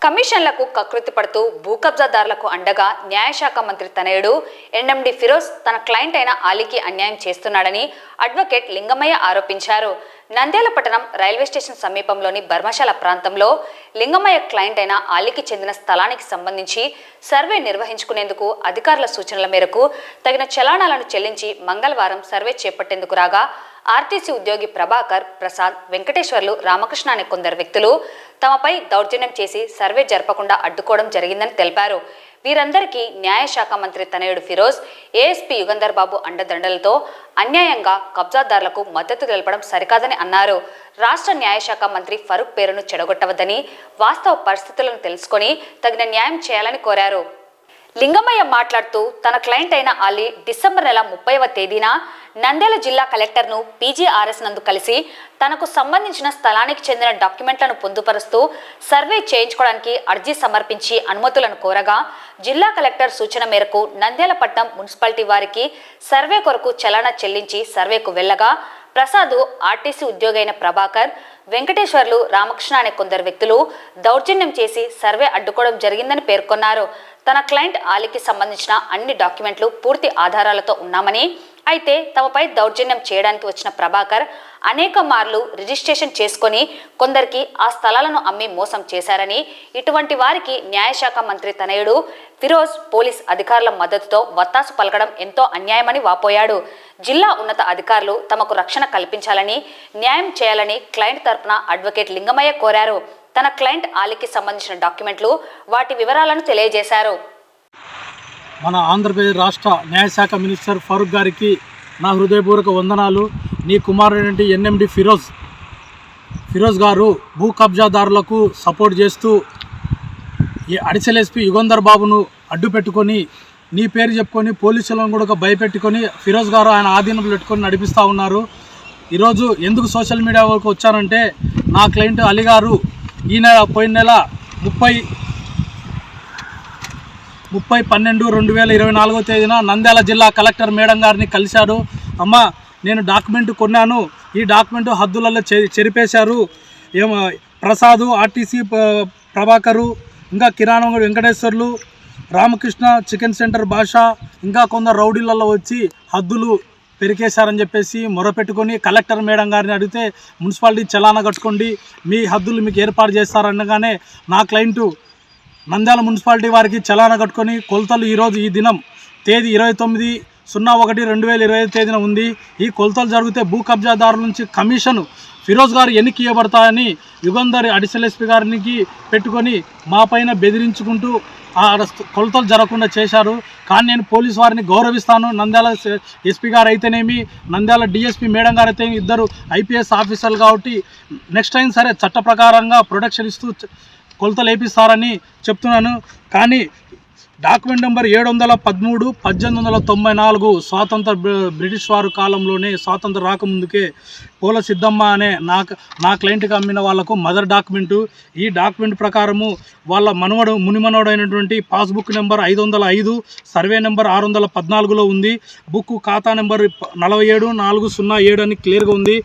కమిషన్లకు కకృతి పడుతూ భూ కబ్జాదారులకు అండగా న్యాయశాఖ మంత్రి తనయుడు ఎన్ఎండి ఫిరోజ్ తన క్లయింట్ అయిన ఆలీకి అన్యాయం చేస్తున్నాడని అడ్వకేట్ లింగమయ్య ఆరోపించారు. నంద్యాల పట్టణం రైల్వే స్టేషన్ సమీపంలోని బర్మశాల ప్రాంతంలో లింగమయ్య క్లయింట్ అయిన ఆలీకి చెందిన స్థలానికి సంబంధించి సర్వే నిర్వహించుకునేందుకు అధికారుల సూచనల మేరకు తగిన చలానాలను చెల్లించి మంగళవారం సర్వే చేపట్టేందుకు రాగా ఆర్టీసీ ఉద్యోగి ప్రభాకర్, ప్రసాద్, వెంకటేశ్వర్లు, రామకృష్ణ అనే కొందరు వ్యక్తులు తమపై దౌర్జన్యం చేసి సర్వే జరపకుండా అడ్డుకోవడం జరిగిందని తెలిపారు. వీరందరికీ న్యాయశాఖ మంత్రి తనయుడు ఫిరోజ్, ఏఎస్పీ యుగంధర్ బాబు అండదండలతో అన్యాయంగా కబ్జాదారులకు మద్దతు తెలపడం సరికాదని అన్నారు. రాష్ట్ర న్యాయశాఖ మంత్రి ఫరూక్ పేరును చెడగొట్టవద్దని, వాస్తవ పరిస్థితులను తెలుసుకొని తగిన న్యాయం చేయాలని కోరారు. లింగమయ్య మాట్లాడుతూ తన క్లయింట్ అయిన ఆలీ డిసెంబర్ నెల 30వ తేదీన నంద్యాల జిల్లా కలెక్టర్ను పీజీఆర్ఎస్ నందు కలిసి తనకు సంబంధించిన స్థలానికి చెందిన డాక్యుమెంట్లను పొందుపరుస్తూ సర్వే చేయించుకోవడానికి అర్జీ సమర్పించి అనుమతులను కోరగా జిల్లా కలెక్టర్ సూచన మేరకు నంద్యాల పట్టణం మున్సిపాలిటీ వారికి సర్వే కొరకు చలానా చెల్లించి సర్వేకు వెళ్ళగా ప్రసాద్, ఆర్టీసీ ఉద్యోగి అయిన ప్రభాకర్, వెంకటేశ్వర్లు, రామకృష్ణ అనే కొందరు వ్యక్తులు దౌర్జన్యం చేసి సర్వే అడ్డుకోవడం జరిగిందని పేర్కొన్నారు. తన క్లయింట్ ఆలీకి సంబంధించిన అన్ని డాక్యుమెంట్లు పూర్తి ఆధారాలతో ఉన్నామని, అయితే తమపై దౌర్జన్యం చేయడానికి వచ్చిన ప్రభాకర్ అనేక మార్లు రిజిస్ట్రేషన్ చేసుకొని కొందరికి ఆ స్థలాలను అమ్మి మోసం చేశారని, ఇటువంటి వారికి న్యాయశాఖ మంత్రి తనయుడు ఫిరోజ్ పోలీస్ అధికారుల మద్దతుతో వత్తాసు పలకడం ఎంతో అన్యాయమని వాపోయాడు. జిల్లా ఉన్నత అధికారులు తమకు రక్షణ కల్పించాలని, న్యాయం చేయాలని క్లయింట్ తరపున అడ్వకేట్ లింగమయ్య కోరారు. తన క్లయింట్ ఆలీకి సంబంధించిన డాక్యుమెంట్లు, వాటి వివరాలను తెలియజేశారు. మన ఆంధ్రప్రదేశ్ రాష్ట్ర న్యాయశాఖ మినిస్టర్ ఫరూక్ గారికి నా హృదయపూర్వక వందనాలు. నీ కుమారుడు ఎన్ఎండి ఫిరోజ్ గారు భూ కబ్జాదారులకు సపోర్ట్ చేస్తూ అడిషనల్ ఎస్పీ యుగంధర్ బాబును అడ్డు పెట్టుకొని నీ పేరు చెప్పుకొని పోలీసులను కూడా భయపెట్టుకొని ఫిరోజ్ గారు ఆయన ఆధీనంలో పెట్టుకొని నడిపిస్తూ ఉన్నారు. ఈరోజు ఎందుకు సోషల్ మీడియా వరకు వచ్చానంటే, నా క్లయింట్ అలీ గారు పోయిన నెల 30/12/2024 తేదీన నంద్యాల జిల్లా కలెక్టర్ మేడం గారిని కలిశాడు. అమ్మ, నేను డాక్యుమెంట్ కొన్నాను, ఈ డాక్యుమెంట్ హద్దులలో చెరిపేశారు. ప్రసాద్, ఆర్టీసీ ప్రభాకరు, ఇంకా కిరాణంగడి వెంకటేశ్వర్లు, రామకృష్ణ, చికెన్ సెంటర్ భాష, ఇంకా కొందరు రౌడీలలో వచ్చి హద్దులు పెరికేశారని చెప్పేసి మొరపెట్టుకొని కలెక్టర్ మేడం గారిని అడిగితే, మున్సిపాలిటీ చలానా కట్టుకోండి, మీ హద్దులు మీకు ఏర్పాటు చేస్తారనగానే నా క్లయింటు నంద్యాల మున్సిపాలిటీ వారికి చలానా కట్టుకొని కొలతలు ఈరోజు ఈ దినం తేదీ 29/01/2025 తేదీన ఉంది. ఈ కొలతలు జరిగితే భూ కబ్జాదారుల నుంచి కమిషన్ ఫిరోజ్ గారు ఎన్నిక ఇవ్వబడతాయని యుగంధర్ అడిషనల్ ఎస్పీ గారికి పెట్టుకొని మా పైన బెదిరించుకుంటూ ఆ కొలతలు జరగకుండా చేశారు. కానీ నేను పోలీసు వారిని గౌరవిస్తాను. నంద్యాల ఎస్పీ గారు అయితేనేమి, నంద్యాల డిఎస్పీ మేడం గారు అయితే ఇద్దరు ఐపీఎస్ ఆఫీసర్లు కాబట్టి నెక్స్ట్ టైం సరే చట్ట ప్రకారంగా ప్రొటెక్షన్ ఇస్తూ కొలతలు వేపిస్తారని చెప్తున్నాను. కానీ డాక్యుమెంట్ నెంబర్ 713/1894 స్వాతంత్ర బ్రిటిష్ వారు కాలంలోనే, స్వాతంత్ర రాకముందుకే పోల సిద్ధమ్మ అనే నా క్లయింట్కి అమ్మిన వాళ్లకు మదర్ డాక్యుమెంటు. ఈ డాక్యుమెంట్ ప్రకారము వాళ్ళ మునిమనోడు అయినటువంటి పాస్బుక్ నెంబర్ 505, సర్వే నెంబర్ 614లో ఉంది. బుక్ ఖాతా నెంబర్ 47/407 అని క్లియర్గా ఉంది.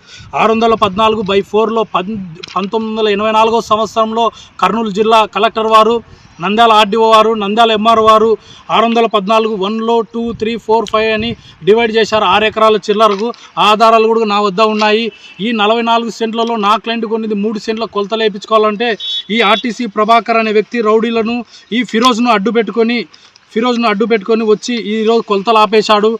614/4లో 1984 సంవత్సరంలో కర్నూలు జిల్లా కలెక్టర్ వారు, నంద్యాల ఆర్డీఓ వారు, నంద్యాల ఎంఆర్ఓ వారు 614 1లో 2, 3, 4, 5 అని డివైడ్ చేశారు 6 ఎకరాల చిల్లరకు. ఆధారాలు కూడా నా వద్ద ఉన్నాయి. ఈ 44 సెంట్లలో నా క్లయింట్ కొన్నిది 3 సెంట్ల కొలతలు వేయించుకోవాలంటే ఈ ఆర్టీసీ ప్రభాకర్ అనే వ్యక్తి రౌడీలను ఈ ఫిరోజ్ను అడ్డు పెట్టుకొని వచ్చి ఈరోజు కొలతలు ఆపేశాడు.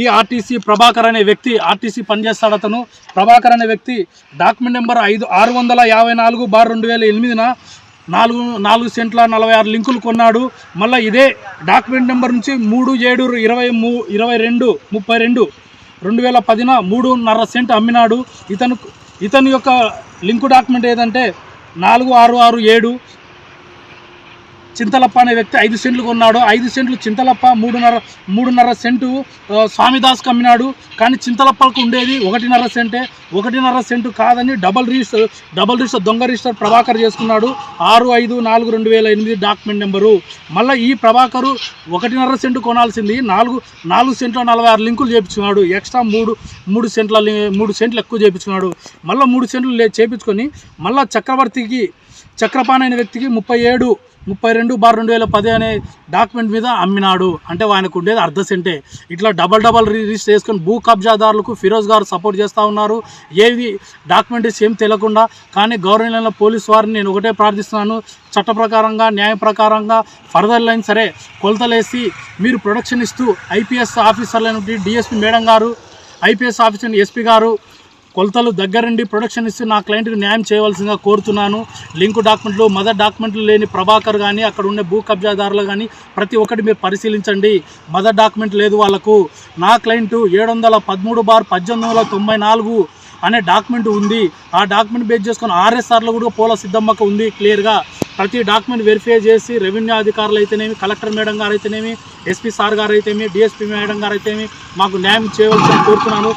ఈ ఆర్టీసీ ప్రభాకర్ అనే వ్యక్తి ఆర్టీసీ పనిచేస్తాడు. అతను ప్రభాకర్ అనే వ్యక్తి డాక్యుమెంట్ నెంబర్ 654/2008న 4 సెంట్ల 46 లింకులు కొన్నాడు. మళ్ళీ ఇదే డాక్యుమెంట్ నెంబర్ నుంచి 3/7/2022 2010న 3.5 సెంట్ అమ్మినాడు. ఇతని యొక్క లింకు డాక్యుమెంట్ ఏదంటే 4667 చింతలప్ప అనే వ్యక్తి 5 సెంట్లు కొన్నాడు. 5 సెంట్లు చింతలప్ప 3.5 సెంటు స్వామిదాస్కి అమ్మినాడు. కానీ చింతలప్పకు ఉండేది 1.5 సెంటే. 1.5 సెంటు కాదని డబల్ రిజిస్టర్ దొంగ రిజిస్టర్ ప్రభాకర్ చేసుకున్నాడు. 6/5/4/2008 డాక్యుమెంట్ నెంబరు. మళ్ళీ ఈ ప్రభాకరు 1.5 సెంటు కొనాల్సింది 4 సెంట్ల 46 లింకులు చేయించుకున్నాడు. ఎక్స్ట్రా 3 సెంట్లు ఎక్కువ చేయించుకున్నాడు. మళ్ళీ 3 సెంట్లు చేయించుకొని మళ్ళీ చక్రపాణి అనే వ్యక్తికి 32/2010 అనే డాక్యుమెంట్ మీద అమ్మినాడు. అంటే ఆయనకు ఉండేది 1/2 సెంటే. ఇట్లా డబల్ రిజిస్టర్ చేసుకొని భూ కబ్జాదారులకు ఫిరోజ్ గారు సపోర్ట్ చేస్తూ ఉన్నారు. ఏది డాక్యుమెంట్స్ ఏం తెలియకుండా. కానీ గవర్నమెంట్ పోలీస్ వారిని నేను ఒకటే ప్రార్థిస్తున్నాను, చట్ట ప్రకారంగా న్యాయ ప్రకారంగా ఫర్దర్ లైన్ సరే కొలతలేసి మీరు ప్రొడక్షన్ ఇస్తూ ఐపీఎస్ ఆఫీసర్లైన డిఎస్పీ మేడం గారు, ఐపీఎస్ ఆఫీసర్ ఎస్పీ గారు కొలతలు దగ్గరుండి ప్రొడక్షన్ ఇస్తే నా క్లయింట్కి న్యాయం చేయవలసిందిగా కోరుతున్నాను. లింకు డాక్యుమెంట్లు మదర్ డాక్యుమెంట్లు లేని ప్రభాకర్ కానీ అక్కడ ఉండే భూ కబ్జాదారులు కానీ ప్రతి ఒక్కటి మీరు పరిశీలించండి. మదర్ డాక్యుమెంట్ లేదు వాళ్ళకు. నా క్లయింటు 711/1894 అనే డాక్యుమెంట్ ఉంది. ఆ డాక్యుమెంట్ బేస్ చేసుకొని ఆర్ఎస్ఆర్లో కూడా పోల సిద్ధమ్మకు ఉంది క్లియర్గా. ప్రతి డాక్యుమెంట్ వెరిఫై చేసి రెవెన్యూ అధికారులు అయితేనేమి, కలెక్టర్ మేడం గారు అయితేనేమి, ఎస్పీ సార్ గారు అయితేనేమి, డిఎస్పీ మేడం గారు అయితేనేమి మాకు న్యాయం చేయవలసింది కోరుతున్నాను.